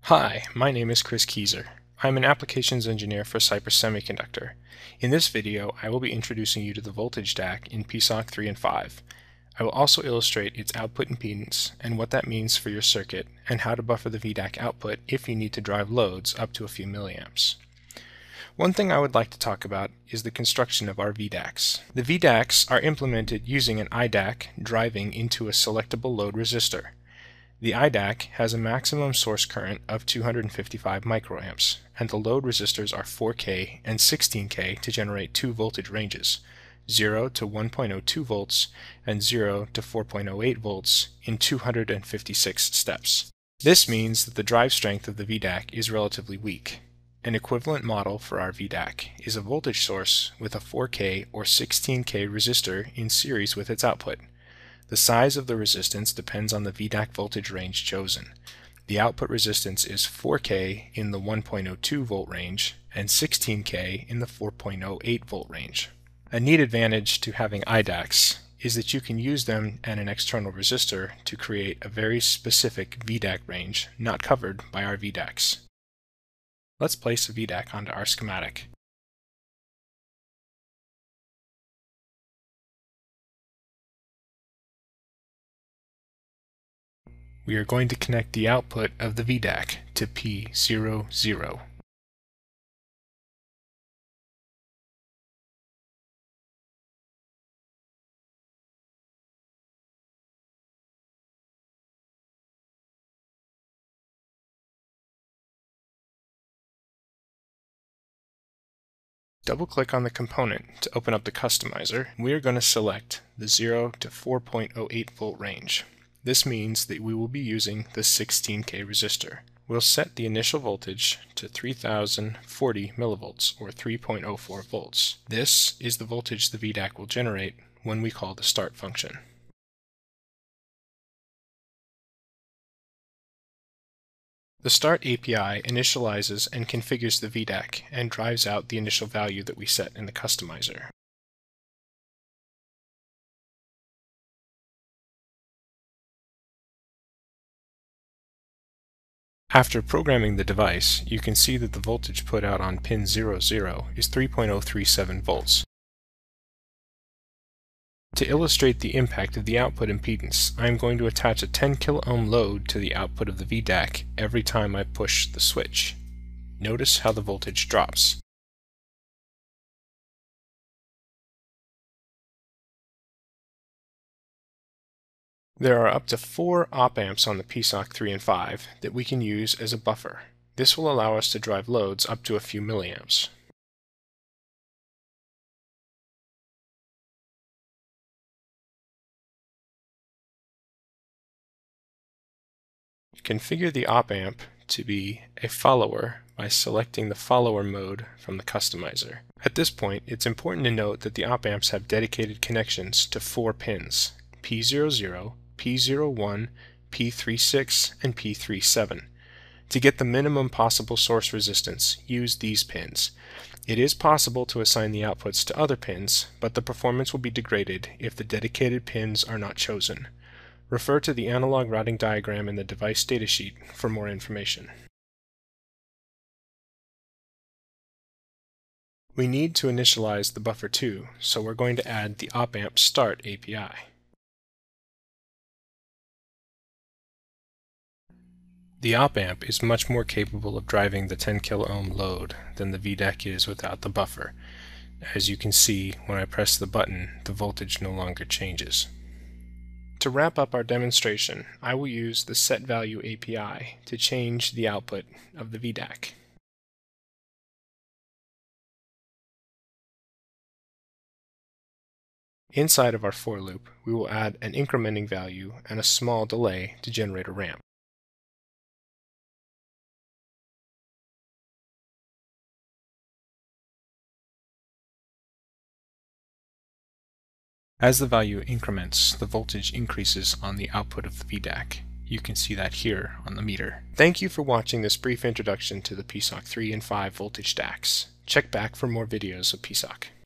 Hi, my name is Chris Kieser. I'm an applications engineer for Cypress Semiconductor. In this video, I will be introducing you to the voltage DAC in PSoC 3 and 5. I will also illustrate its output impedance and what that means for your circuit and how to buffer the VDAC output if you need to drive loads up to a few milliamps. One thing I would like to talk about is the construction of our VDACs. The VDACs are implemented using an IDAC driving into a selectable load resistor. The IDAC has a maximum source current of 255 microamps, and the load resistors are 4K and 16K to generate two voltage ranges, 0 to 1.02 volts and 0 to 4.08 volts in 256 steps. This means that the drive strength of the VDAC is relatively weak. An equivalent model for our VDAC is a voltage source with a 4K or 16K resistor in series with its output. The size of the resistance depends on the VDAC voltage range chosen. The output resistance is 4K in the 1.02 volt range and 16K in the 4.08 volt range. A neat advantage to having IDACs is that you can use them and an external resistor to create a very specific VDAC range not covered by our VDACs. Let's place a VDAC onto our schematic. We are going to connect the output of the VDAC to P00. Double-click on the component to open up the customizer. We are going to select the 0 to 4.08 volt range. This means that we will be using the 16K resistor. We'll set the initial voltage to 3040 millivolts or 3.04 volts. This is the voltage the VDAC will generate when we call the start function. The Start API initializes and configures the VDAC and drives out the initial value that we set in the customizer. After programming the device, you can see that the voltage put out on pin 00 is 3.037 volts. To illustrate the impact of the output impedance, I am going to attach a 10 kilo-ohm load to the output of the VDAC every time I push the switch. Notice how the voltage drops. There are up to 4 op-amps on the PSoC 3 and 5 that we can use as a buffer. This will allow us to drive loads up to a few milliamps. Configure the op-amp to be a follower by selecting the follower mode from the customizer. At this point, it's important to note that the op-amps have dedicated connections to 4 pins, P00, P01, P36, and P37. To get the minimum possible source resistance, use these pins. It is possible to assign the outputs to other pins, but the performance will be degraded if the dedicated pins are not chosen. Refer to the analog routing diagram in the device datasheet for more information. We need to initialize the buffer too, so we're going to add the op-amp start API. The op-amp is much more capable of driving the 10 kilo-ohm load than the VDAC is without the buffer. As you can see, when I press the button, the voltage no longer changes. To wrap up our demonstration, I will use the setValue API to change the output of the VDAC. Inside of our for loop, we will add an incrementing value and a small delay to generate a ramp. As the value increments, the voltage increases on the output of the VDAC. You can see that here on the meter. Thank you for watching this brief introduction to the PSoC 3 and 5 voltage DACs. Check back for more videos of PSoC.